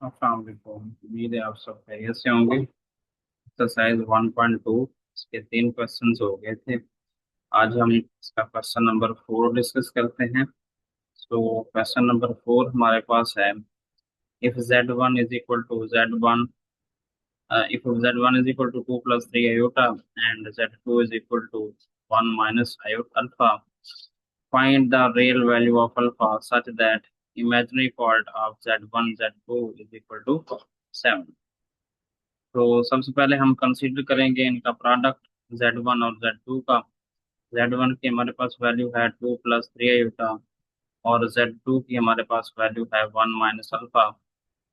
अस्सलाम वालेकुम। उम्मीद है आप सब खैरियत से होंगे। एक्सरसाइज 1.2 इसके 3 क्वेश्चंस हो गए थे। आज हम इसका क्वेश्चन नंबर 4 डिस्कस करते हैं। तो क्वेश्चन नंबर 4 हमारे पास है, if z1 is equal to z1 if z1 is equal to 2 plus 3 iota and z2 is equal to 1 minus iota alpha, find the real value of alpha such that imaginary part of z1 z2 is equal to 7। तो सबसे पहले हम consider करेंगे इनका product Z1 और Z2 का। Z1 की हमारे पास वैल्यू है 2 + 3 आयोटा और Z2 की हमारे पास वैल्यू है 1 - अल्फा।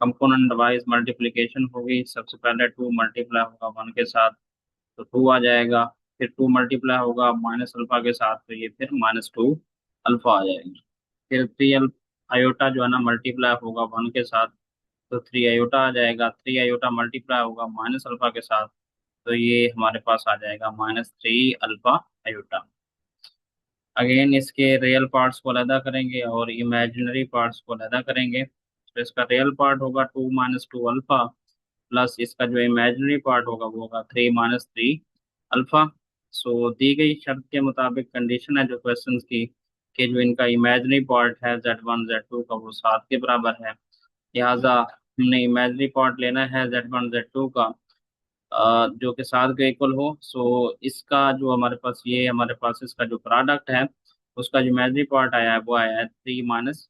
कंपोनेंट वाइज मल्टीप्लिकेशन होगी। सबसे पहले 2 मल्टीप्लाई होगा 1 के साथ तो 2 आ जाएगा। फिर 2 मल्टीप्लाई होगा -अल्फा के साथ तो ये फिर -2 अल्फा आ जाएगा। फिर 3 आयोटा जो है ना मल्टीप्लाई होगा 1 के साथ तो 3 आयोटा आ जाएगा। 3 आयोटा मल्टीप्लाई होगा -अल्फा के साथ तो ये हमारे पास आ जाएगा -3 अल्फा आयोटा। अगेन इसके रियल पार्ट्स को अलहदा करेंगे और इमेजिनरी पार्ट्स को अलहदा करेंगे। तो इसका रियल पार्ट होगा 2 - 2 अल्फा प्लस इसका जो इमेजिनरी पार्ट होगा वो होगा 3 - 3 अल्फा। सो दी गई शर्त के मुताबिक कंडीशन है जो क्वेश्चंस की कि जो इनका इमेजिनरी पार्ट है Z1 Z2 का वो 7 के बराबर है। लिहाजा हमने इमेजिनरी पार्ट लेना है Z1 Z2 का जो कि 7 के इक्वल हो। सो इसका जो हमारे पास इसका जो प्रोडक्ट है उसका जो इमेजिनरी पार्ट आया है वो आया है 3 -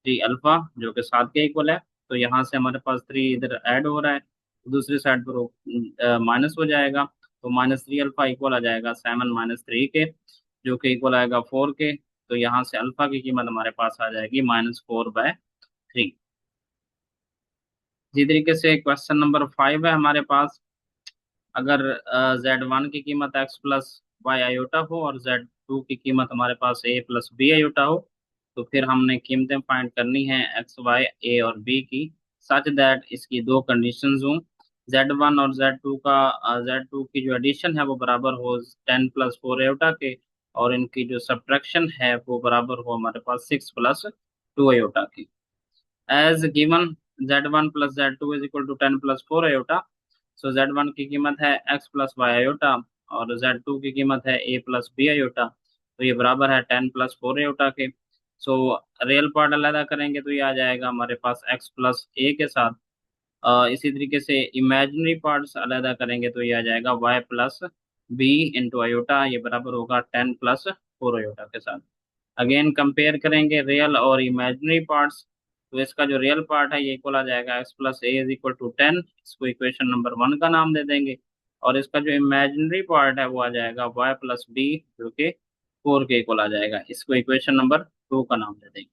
3 अल्फा जो कि 7 के इक्वल है। तो यहाँ से हमारे पास 3 इधर ऐड हो रहा है, दूसरी साइड पर वो माइनस हो जाएगा। तो -3 अल्फा इक्वल आ जाएगा 7 - 3 के जो कि इक्वल आएगा 4 के। तो यहाँ से अल्फा की कीमत हमारे पास आ जाएगी -4/3। इसी तरीके से क्वेश्चन नंबर 5 है हमारे पास। अगर Z1 की कीमत x + y आयोटा हो और Z2 की कीमत हमारे पास a + b आयोटा हो तो फिर हमने कीमतें फाइंड करनी है एक्स वाई ए और बी की, सच दैट इसकी दो कंडीशंस हों। Z1 और Z2 की जो एडिशन है वो बराबर हो 10 + 4 आयोटा के और इनकी जो सब्ट्रैक्शन है वो बराबर हो हमारे पास 6 + 2 आयोटा की। As given Z1 + Z2 = 10 + 4 iota. So Z1 की कीमत है x + y आयोटा और Z2 की कीमत है a + b आयोटा। तो ये बराबर है 10 + 4 आयोटा के। सो रियल पार्ट अलग करेंगे तो ये आ जाएगा हमारे पास x + a के साथ। इसी तरीके से इमेजिनरी पार्ट्स अलग करेंगे तो ये आ जाएगा y + b × आयोटा। ये बराबर होगा 10 + 4 आयोटा के साथ। अगेन कंपेयर करेंगे रियल और इमेजिनरी पार्ट्स। तो इसका जो रियल पार्ट है ये इक्वल आ जाएगा x + a = 10। इसको इक्वेशन नंबर 1 का नाम दे देंगे। और इसका जो इमेजिनरी पार्ट है वो आ जाएगा y + b जो कि 4 के इक्वल आ जाएगा। इसको इक्वेशन नंबर 2 का नाम दे देंगे।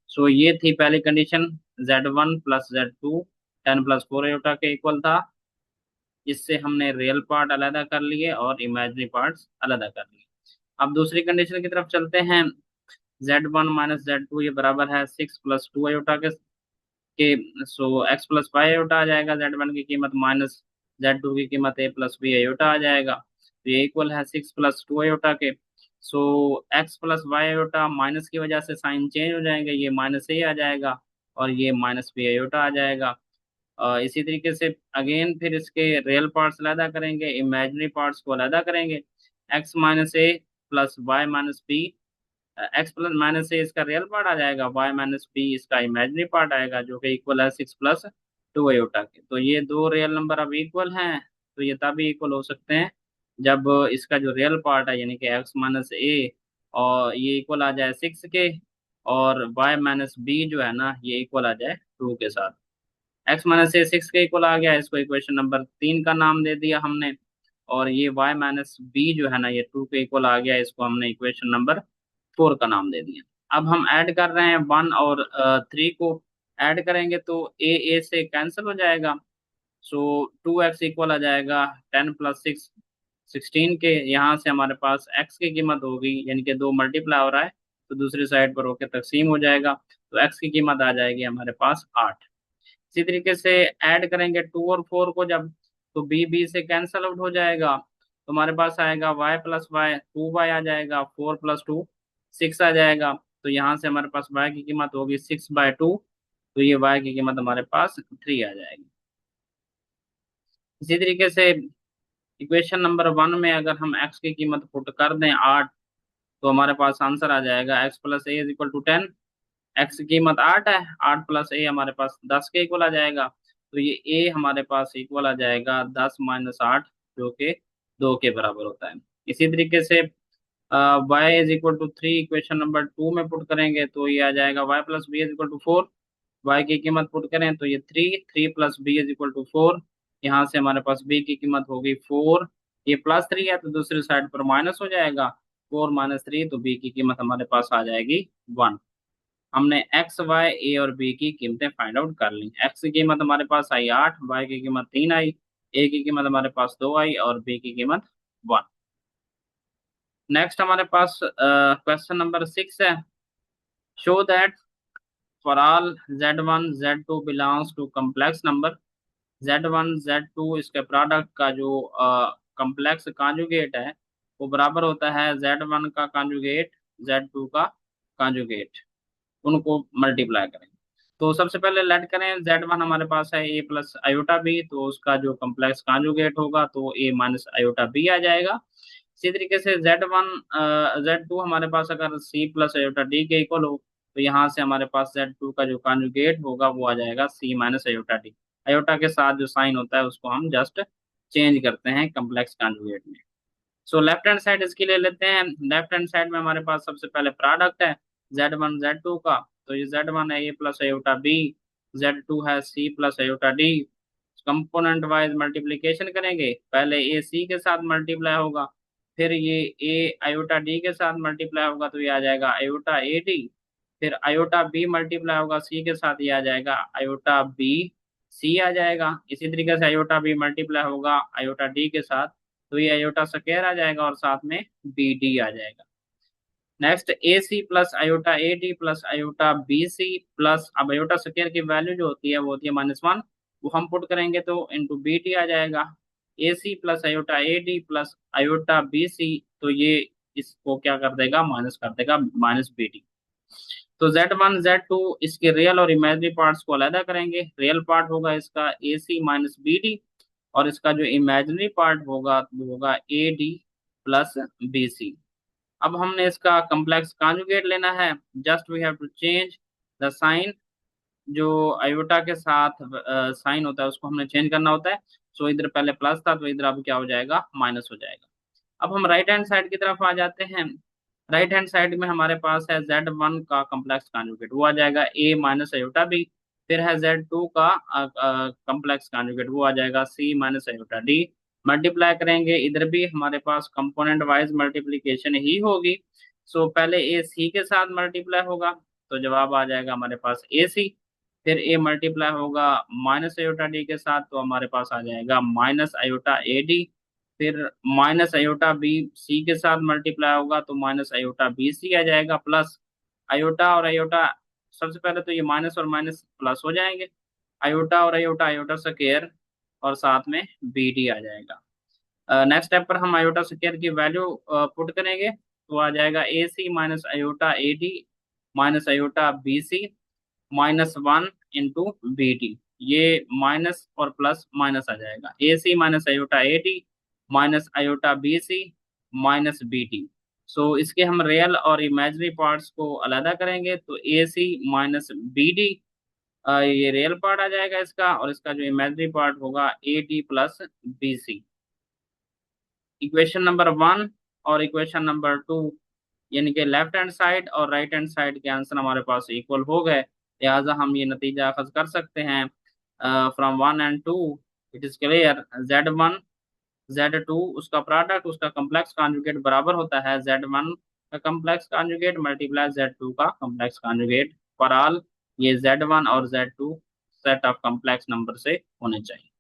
सो ये थी पहली कंडीशन। Z1 + Z2 10 + 4 आयोटा के इक्वल था, जिससे हमने रियल पार्ट अलग कर लिए और इमेजिनरी पार्ट्स अलग कर लिए। अब दूसरी कंडीशन की तरफ चलते हैं। Z1 - Z2 ये बराबर है 6 + 2 आयोटा के। सो x + 5 आयोटा आ जाएगा। Z1 की कीमत माइनस Z2 की कीमत a + b आयोटा आ जाएगा। तो ये इक्वल है 6 + 2 आयोटा के। सो x + y आयोटा माइनस की वजह से साइन चेंज हो जाएंगे, ये -a आ जाएगा और ये -b आयोटा आ जाएगा। इसी तरीके से अगेन फिर इसके रियल पार्ट्स अलहदा करेंगे, इमेजिनरी पार्ट्स को अलहदा करेंगे। x - a + y - b, x + - a इसका रियल पार्ट आ जाएगा, y - b इसका इमेजिनरी पार्ट आएगा जो कि इक्वल है 6 + 2 आयोटा के। तो ये दो रियल नंबर अब इक्वल हैं। तो ये तभी इक्वल हो सकते हैं जब इसका जो रियल पार्ट है यानी कि x - a और ये इक्वल आ जाए 6 के और y - b जो है ना ये इक्वल आ जाए 2 के साथ। x - a 6 के इक्वल आ गया, इसको इक्वेशन नंबर 3 का नाम दे दिया हमने। और ये y - b जो है ना ये 2 के इक्वल आ गया, इसको हमने इक्वेशन नंबर 4 का नाम दे दिया। अब हम ऐड कर रहे हैं 1 और 3 को। ऐड करेंगे तो ए से कैंसिल हो जाएगा। सो 2x इक्वल आ जाएगा 10 + 6 16 के। यहाँ से हमारे पास x की कीमत होगी यानी कि 2 मल्टीप्लाई हो रहा है तो दूसरी साइड पर होकर तकसीम हो जाएगा। तो x की कीमत आ जाएगी हमारे पास 8। इसी तरीके से ऐड करेंगे 2 और 4 को जब, तो बी से कैंसल आउट हो जाएगा। तो हमारे पास आएगा y + y 2y आ जाएगा, 4 + 2 6 आ जाएगा। तो यहाँ से हमारे पास y की कीमत होगी 6/2 तो ये y की कीमत हमारे पास 3 आ जाएगी। इसी तरीके से इक्वेशन नंबर 1 में अगर हम x की कीमत पुट कर दें 8, तो हमारे पास आंसर आ जाएगा x plus a is equal to 10। X की कीमत 8 है, 8 प्लस ए हमारे पास 10 के इक्वल आ जाएगा। तो ये ए हमारे पास इक्वल आ जाएगा 10 - 8, जो कि 2 के बराबर होता है। इसी तरीके से y is equal to 3 equation number 2 में पुट करेंगे तो ये आ जाएगा y plus b is equal to 4। Y की कीमत पुट करें तो ये 3, 3 plus b is equal to 4। यहाँ से हमारे पास बी की कीमत होगी 4। ये +3 है तो दूसरी साइड पर माइनस हो जाएगा, 4 - 3, तो बी की कीमत हमारे पास आ जाएगी 1। हमने एक्स वाई ए और बी की कीमतें फाइंड आउट कर ली। एक्स की कीमत हमारे पास आई 8, वाई की कीमत 3 आई, ए की कीमत हमारे पास 2 आई और बी की कीमत 1। नेक्स्ट हमारे पास क्वेश्चन नंबर 6 है। Show that for all z1 z2 belongs to complex number, z1 z2 इसके प्रोडक्ट का जो कम्प्लेक्स कॉन्जुगेट है वो बराबर होता है z1 का कॉन्जुगेट z2 का कॉन्जुगेट, उनको मल्टीप्लाई करें। तो सबसे पहले लेट करें z1 हमारे पास है a प्लस आयोटा बी, तो उसका जो कम्प्लेक्स कॉन्जुगेट होगा तो a माइनस आयोटा बी आ जाएगा। इसी तरीके से z1 z2 हमारे पास अगर c प्लस आयोटा डी के इक्वल हो, तो यहाँ से हमारे पास z2 का जो कॉन्जुगेट होगा वो आ जाएगा c minus iota D. Iota के साथ जो साइन होता है उसको हम जस्ट चेंज करते हैं कम्प्लेक्स कॉन्जुगेट में। सो लेफ्ट हैंड साइड इसके ले लेते हैं। लेफ्ट हैंड साइड में हमारे पास सबसे पहले प्रोडक्ट है z1 z2 का, तो ये z1 है a plus iota B, z2 है c plus iota D. Component wise multiplication करेंगे, पहले ए सी के साथ मल्टीप्लाई होगा, फिर ये ए आयोटा डी के साथ मल्टीप्लाई होगा तो ये आ जाएगा आयोटा ए डी, फिर आयोटा बी मल्टीप्लाई होगा सी के साथ, ये आ जाएगा आयोटा बी सी आ जाएगा। इसी तरीके से आयोटा बी मल्टीप्लाई होगा आयोटा डी के साथ, तो ये आयोटा स्क्वायर आ जाएगा और साथ में बी डी आ जाएगा। Next a C plus iota A D plus iota B c plus, अब आयोटा स्क्वायर की वैल्यू जो होती है वो होती है -1, वो हम पुट करेंगे तो इंटू बी टी आ जाएगा। A C plus iota A D plus iota B C, तो ये इसको क्या कर देगा, माइनस कर देगा, माइनस बी टी। तो z1 z2 इसके रियल और इमेजिनरी पार्ट्स को अलग करेंगे। रियल पार्ट होगा इसका a C minus b d, और इसका जो इमेजिनरी पार्ट होगा वो होगा a D plus b c. अब हमने इसका कम्प्लेक्स कॉन्जुगेट लेना है। Just we have to change the sign, जो आयोटा के साथ साइन होता है उसको हमने चेंज करना होता है। सो इधर पहले प्लस था तो इधर अब क्या हो जाएगा, माइनस हो जाएगा। अब हम राइट हैंड साइड की तरफ आ जाते हैं। राइट हैंड साइड में हमारे पास है z1 का कम्प्लेक्स कॉन्जुगेट, वो आ जाएगा a माइनस आयोटा बी। फिर है z2 का कम्प्लेक्स कॉन्जुगेट, वो आ जाएगा c minus iota D. Multiply करेंगे, इधर भी हमारे पास कंपोनेंट वाइज मल्टीप्लीकेशन ही होगी। सो पहले a c के साथ मल्टीप्लाई होगा तो जवाब आ जाएगा हमारे पास a c। फिर a मल्टीप्लाई होगा माइनस आयोटा डी के साथ, तो हमारे पास आ जाएगा माइनस आयोटा ए डी। फिर माइनस आयोटा बी सी के साथ मल्टीप्लाई होगा तो माइनस आयोटा बी सी आ जाएगा, प्लस आयोटा और आयोटा, सबसे पहले तो ये माइनस और माइनस प्लस हो जाएंगे, आयोटा और आयोटा, आयोटा स्क्वायर और साथ में बी डी आ जाएगा। नेक्स्ट स्टेप पर हम आयोटा स्क्वायर की वैल्यू पुट करेंगे तो आ जाएगा A C minus iota A D minus iota B C -1 into B T. ये माइनस और प्लस माइनस आ जाएगा, A C minus iota A D minus iota B C minus B T. So इसके हम रियल और imaginary parts को अलग करेंगे तो a C minus b d, ये रियल पार्ट आ जाएगा इसका, और इसका जो इमेजिनरी पार्ट होगा a D plus b c. Equation number 1 और इक्वेशन नंबर 2, यानी कि लेफ्ट हैंड साइड और राइट हैंड साइड के आंसर हमारे पास इक्वल हो गए, लिहाजा हम ये नतीजा अखज कर सकते हैं from 1 and 2 it is clear z1 z2 उसका प्रोडक्ट उसका कम्प्लेक्स कॉन्जुगेट बराबर होता है z1 का कम्प्लेक्स कॉन्जुगेट मल्टीप्लाई z2 का कम्प्लेक्स कॉन्जुगेट फॉर ऑल, ये z1 और z2 set of complex number से होने चाहिए।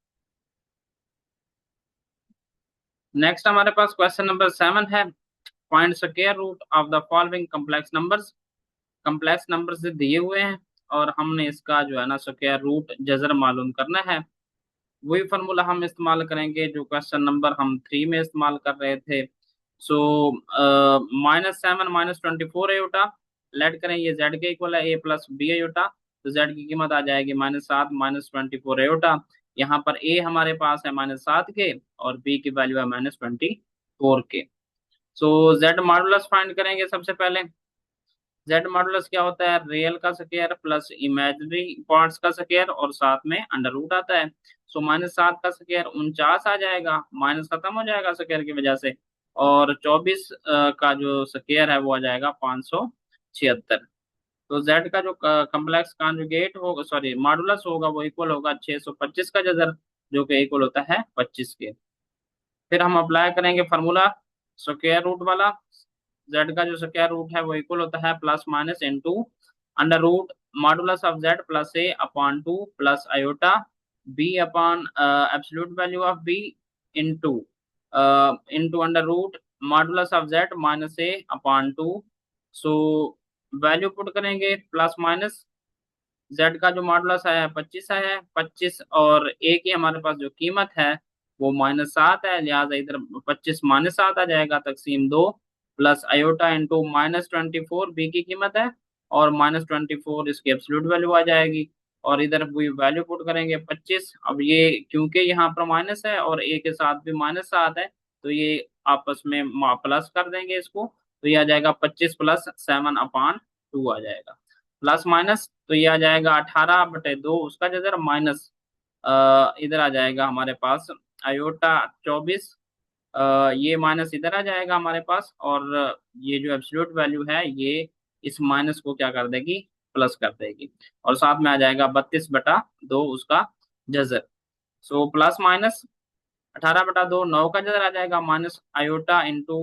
नेक्स्ट हमारे पास क्वेश्चन नंबर 7 है। Find square root of the following complex numbers. Complex number से दिए हुए हैं और हमने इसका जो है ना स्क्वायर रूट जजर मालूम करना है। वही फार्मूला हम इस्तेमाल करेंगे जो क्वेश्चन नंबर हम 3 में इस्तेमाल कर रहे थे। सो -7 - 24 आयोटा, लेट करें ये z के इक्वल है a प्लस बी आयोटा, तो जेड की कीमत आ जाएगी -7 -24 आयोटा। यहाँ पर ए हमारे पास है -7 के और बी की वैल्यू है -24 के। सो जेड मॉडुलस फाइंड करेंगे सबसे पहले। जेड मॉडुलस क्या होता है, रियल का स्क्वायर प्लस इमेजिनरी पार्ट्स का स्क्वायर और साथ में अंडर रूट आता है। सो -7 का स्क्वायर 49 आ जाएगा, माइनस खत्म हो जाएगा स्क्वायर की वजह से, और 24 का जो स्क्वायर है वो आ जाएगा 576। तो जेड का जो कम्प्लेक्स कॉन्जुगेट होगा, सॉरी मॉडुलस होगा, वो इक्वल होगा 625 का जजर, जो कि इक्वल होता है 25 के। फिर हम अप्लाई करेंगे फार्मूला स्क्वायर रूट वाला। जेड का जो स्क्वायर रूट है वो इक्वल होता है plus minus into under root modulus of z plus A upon 2 plus iota B upon absolute value of b into into under root modulus of Z minus A upon 2। So value put करेंगे plus minus, z का जो modulus आया है 25 आया है, 25 और ए की हमारे पास जो कीमत है वो -7 है, लिहाजा इधर 25 -7 आ जाएगा तकसीम 2 प्लस आयोटा इंटू -24 बी की कीमत है और -24 इसकी एब्सोल्यूट वैल्यू आ जाएगी। और इधर वही वैल्यू पुट करेंगे 25। अब ये क्योंकि यहाँ पर माइनस है और ए के साथ भी -7 है, तो ये आपस में प्लस कर देंगे इसको, तो ये आ जाएगा 25 प्लस 7 अपान 2 आ जाएगा। प्लस माइनस तो ये आ जाएगा 18/2 उसका जगह माइनस इधर आ जाएगा हमारे पास आयोटा 24, ये माइनस इधर आ जाएगा हमारे पास, और ये जो एब्सोल्यूट वैल्यू है ये इस माइनस को क्या कर देगी, प्लस कर देगी, और साथ में आ जाएगा 32/2 उसका जजर। सो प्लस माइनस 18/2 9 का जजर आ जाएगा, माइनस आयोटा इंटू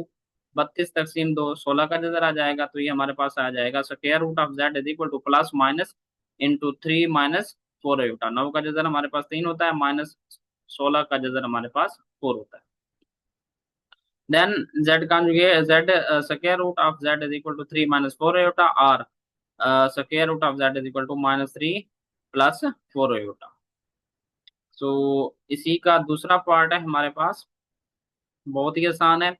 32 तकसीम 2 16 का जजर आ जाएगा, तो ये हमारे पास आ जाएगा square root of Z is equal to plus minus into 3 -4 iota. 9 का जजर हमारे पास 3 होता है, माइनस 16 का जजर हमारे पास 4 होता है। Then Z conjugate Z square root of Z is equal to 3 -4 iota, और square root of Z is equal to -3 plus 4 iota. So इसी का दूसरा पार्ट है हमारे पास, बहुत ही आसान है।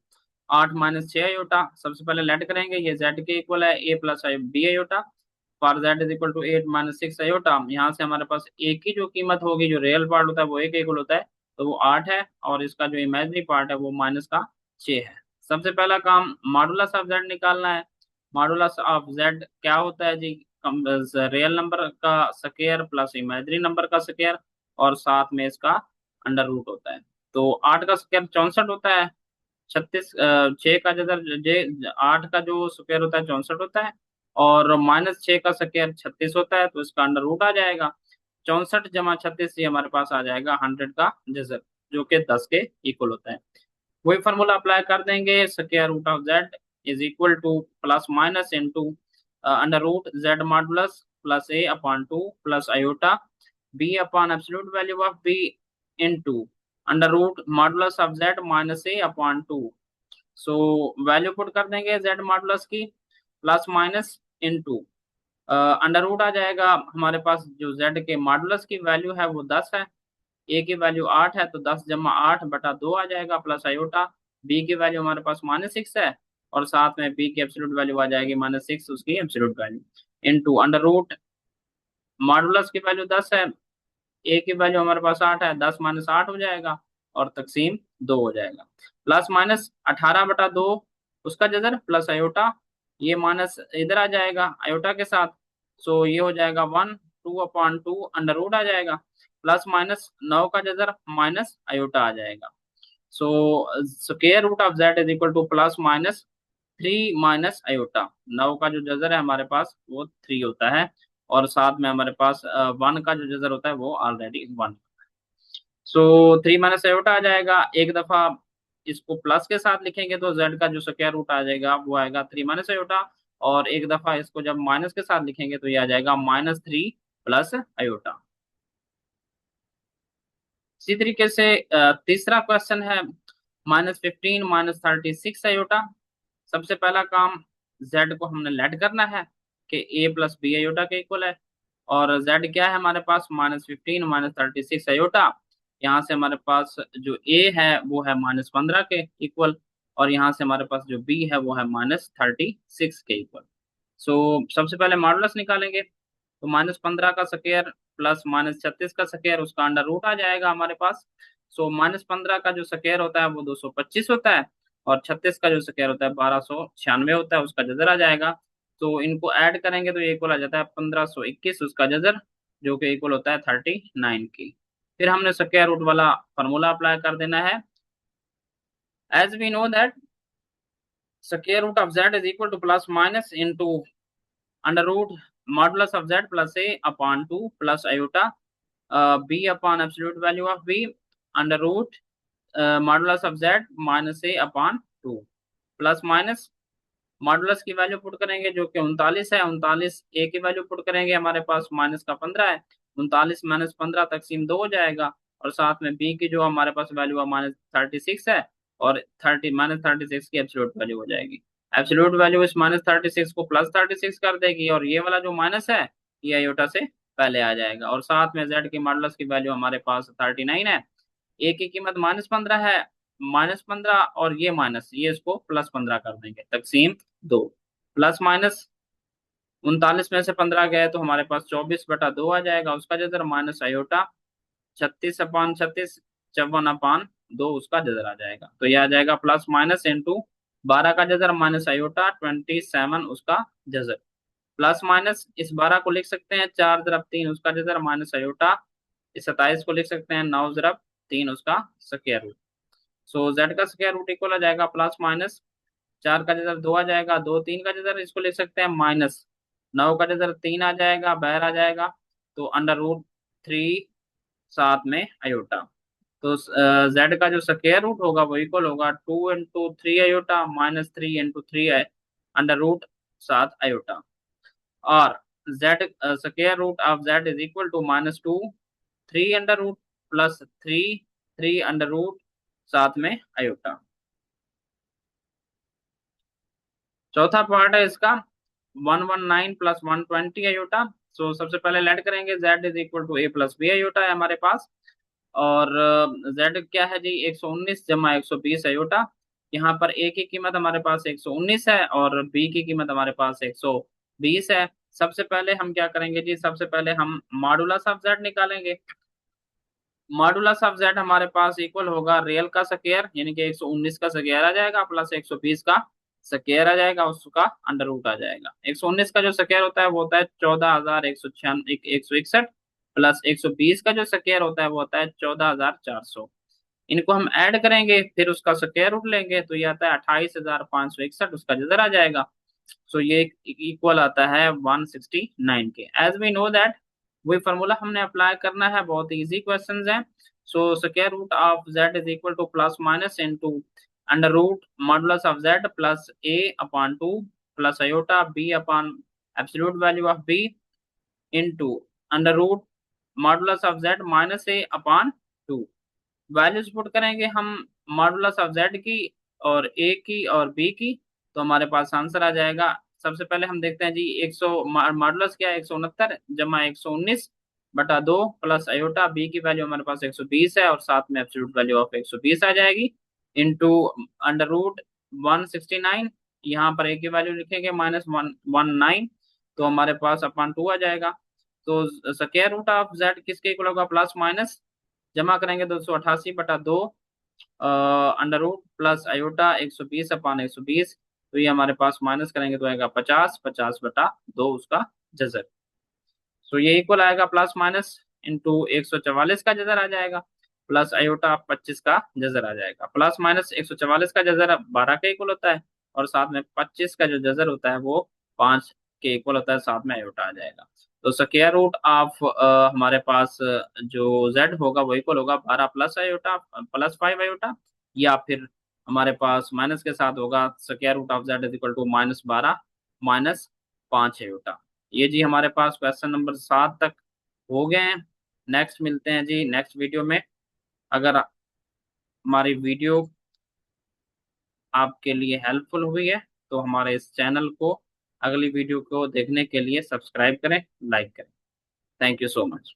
8 -6 आयोटा सबसे पहले लेट करेंगे, ये जेड के इक्वल है A plus B iota, for Z is equal to 8 -6 iota. यहाँ से हमारे पास ए की जो कीमत होगी, जो रियल पार्ट होता है वो ए के इक्वल होता है, तो वो 8 है, और इसका जो इमेजिनरी पार्ट है वो माइनस का 6 है। सबसे पहला काम मॉडुलस ऑफ जेड निकालना है। मॉडुलस ऑफ जेड क्या होता है जी, रियल नंबर का स्क्वायर प्लस इमेजिनरी नंबर का स्क्वायर और साथ में इसका अंडर रूट होता है। तो 8 का स्क्वायर 64 होता है, 36 6 का जगह जे 8 का जो स्क्वायर होता है 64 होता है, और -6 का स्क्वायर 36 होता है, तो इसका अंडर रूट आ जाएगा 64 जमा 36, ये हमारे पास आ जाएगा 100 का जजर, जो कि 10 के इक्वल होता है। वही फार्मूला अप्लाई कर देंगे, square root of Z is equal to plus minus into under root Z modulus plus A upon 2 plus iota B upon absolute value of B into under root modulus of Z minus A upon 2। So value put कर देंगे Z modulus की, plus minus into under root आ जाएगा हमारे पास, जो Z के modulus की value है वो 10 है, ए की वैल्यू 8 है, तो 10 जमा 8/2 आ जाएगा, प्लस आयोटा बी की वैल्यू हमारे पास -6 है, और साथ में बी की एब्सोल्यूट वैल्यू आ जाएगी -6 उसकी absolute value into under root modulus की वैल्यू 10 है, ए की वैल्यू हमारे पास 8 है, 10 -8 हो जाएगा और तकसीम 2 हो जाएगा, प्लस माइनस 18/2 उसका जजर प्लस आयोटा, ये माइनस इधर आ जाएगा आयोटा के साथ, सो ये हो जाएगा 1 2/2 अंडर रूट आ जाएगा, प्लस माइनस 9 का जजर माइनस आयोटा आ जाएगा। So square root of Z is equal to plus minus 3 minus iota, 9 का जो जजर है हमारे पास वो 3 होता है, और साथ में हमारे पास 1 का जो जजर होता है वो ऑलरेडी 1। सो 3 माइनस आयोटा आ जाएगा, एक दफा इसको प्लस के साथ लिखेंगे तो जेड का जो स्क्वायर रूट आ जाएगा वो आएगा 3 माइनस आयोटा, और एक दफा इसको जब माइनस के साथ लिखेंगे तो ये आ जाएगा -3 प्लस आयोटा। इसी तरीके से तीसरा क्वेश्चन है -15 -36 आयोटा। सबसे पहला काम, जेड को हमने लेट करना है कि ए प्लस बी आयोटा के इक्वल है, और जेड क्या है हमारे पास -15 -36 आयोटा। यहाँ से हमारे पास जो ए है वो है -15 के इक्वल, और यहाँ से हमारे पास जो बी है वो है -36 के इक्वल। सो सबसे पहले मॉडुलस निकालेंगे, तो -15 का स्क्वायर प्लस -36 का स्क्वायर, उसका अंडर रूट आ जाएगा हमारे पास। सो -15 का जो स्क्वायर होता है वो 225 होता है, और 36 का जो स्क्वायर होता है 1296 होता है, उसका जजर आ जाएगा। तो इनको ऐड करेंगे तो ये इक्वल आ जाता है 1521 उसका जजर, जो कि इक्वल होता है 39 की। फिर हमने स्क्वायर रूट वाला फॉर्मूला अप्लाई कर देना है। As we know that square root of z is equal to plus minus into under root modulus of z plus a upon 2 plus iota b upon absolute value of b under root modulus of z minus a upon 2 plus minus modulus की value put करेंगे जो कि 39 है, 39 ए की value put करेंगे, हमारे पास minus का 15 है, 39 माइनस 15 तकसीम 2 हो जाएगा, और साथ में बी की जो हमारे पास वैल्यू है -36 है, और 30 -36 की एब्सोल्यूट वैल्यू हो जाएगी। एब्सोल्यूट वैल्यू इस -36 को +36 कर देगी, और ये वाला जो माइनस है ये आयोटा से पहले आ जाएगा, और साथ में जेड की मॉडुलस की वैल्यू हमारे पास 39 है, ए की कीमत -15 है, -15 और ये माइनस, ये इसको +15 कर देंगे तकसीम 2, प्लस माइनस 39 में से 15 गए तो हमारे पास 24/2 आ जाएगा उसका जजर, माइनस आयोटा 36/36, 54/2 उसका जजर आ जाएगा। तो ये आ जाएगा प्लस माइनस इंटू 12 का जजर माइनस आयोटा 27 उसका जजर, प्लस माइनस इस 12 को लिख सकते हैं 4 × 3 उसका जजर माइनस आयोटा, इस 27 को लिख सकते हैं 9 × 3 उसका स्क्वायर रूट। सो जेड का स्क्वायर रूट इक्वल आ जाएगा प्लस माइनस 4 का जजर 2 आ जाएगा, 2 3 का जजर इसको लिख सकते हैं माइनस 9 का जजर 3 आ जाएगा, बाहर आ जाएगा, तो अंडर रूट 3 साथ में आयोटा। तो जेड का जो स्क्वायर रूट होगा वो इक्वल होगा 2 × 3 आयोटा माइनस 3 × 3 है अंडर रूट 7 आयोटा, और z square root of Z is equal to -2 3 under root plus 3 under root साथ में आयोटा। चौथा पार्ट है इसका 119 प्लस 120 आयोटा। सो सबसे पहले लेट करेंगे z is equal to a plus B iota है हमारे पास, और z क्या है जी 119 जमा 120 आयोटा। यहाँ पर a की कीमत हमारे पास 119 है और b की कीमत हमारे पास 120 है। सबसे पहले हम क्या करेंगे जी, सबसे पहले हम मॉडुलस ऑफ z निकालेंगे। मॉडुलस ऑफ z हमारे पास इक्वल होगा रियल का स्क्वायर यानी कि 119 का स्क्वायर आ जाएगा प्लस 120 का स्क्वायर आ जाएगा, उसका अंडर रूट आ जाएगा। 119 का जो स्क्वायर होता है वो होता है 14,161 प्लस 120 का जो स्क्वायर होता है वो होता है 14,400। इनको हम ऐड करेंगे फिर उसका स्क्वायर रूट लेंगे तो ये आता है 28,561, उसका जजर आ जाएगा। सो ये इक्वल आता है 169 के। एज वी नो दैट वही फार्मूला हमने अप्लाई करना है, बहुत इजी क्वेश्चंस हैं। So square root of z is equal to plus minus into under root modulus of z plus a upon 2 plus iota b upon absolute value of b into under root modulus of z minus a upon 2। Values put करेंगे हम modulus of z की और a की और b की, तो हमारे पास answer आ जाएगा। सबसे पहले हम देखते हैं जी 100 मॉडुलस क्या है 169 जमा 119/2 प्लस आयोटा b की वैल्यू हमारे पास 120 है और साथ में एब्सोल्यूट वैल्यू ऑफ 120 आ जाएगी इनटू अंडर रूट 169, यहाँ पर a की वैल्यू लिखेंगे -119, तो हमारे पास अपॉन 2 आ जाएगा। तो स्क्वायर रूट ऑफ z किसके इक्वल होगा प्लस माइनस जमा करेंगे 288/2 अंडर रूट प्लस आयोटा 120/120, तो ये हमारे पास माइनस करेंगे तो आएगा 50/2 उसका जजर। तो ये इक्वल आएगा प्लस माइनस इंटू 144 का जजर आ जाएगा प्लस आयोटा 25 का जजर आ जाएगा। प्लस माइनस 144 का जजर 12 का इक्वल होता है और साथ में 25 का जो जजर होता है वो 5 के इक्वल होता है, साथ में आयोटा आ जाएगा। तो स्क्वायर रूट ऑफ हमारे पास जो z होगा वो इक्वल होगा 12 प्लस आयोटा प्लस 5 आयोटा, या फिर हमारे पास माइनस के साथ होगा square root of z is equal to -12 -5 iota. ये जी हमारे पास क्वेश्चन नंबर 7 तक हो गए हैं। नेक्स्ट मिलते हैं जी नेक्स्ट वीडियो में। अगर हमारी वीडियो आपके लिए हेल्पफुल हुई है तो हमारे इस चैनल को अगली वीडियो को देखने के लिए सब्सक्राइब करें, लाइक करें। Thank you so much.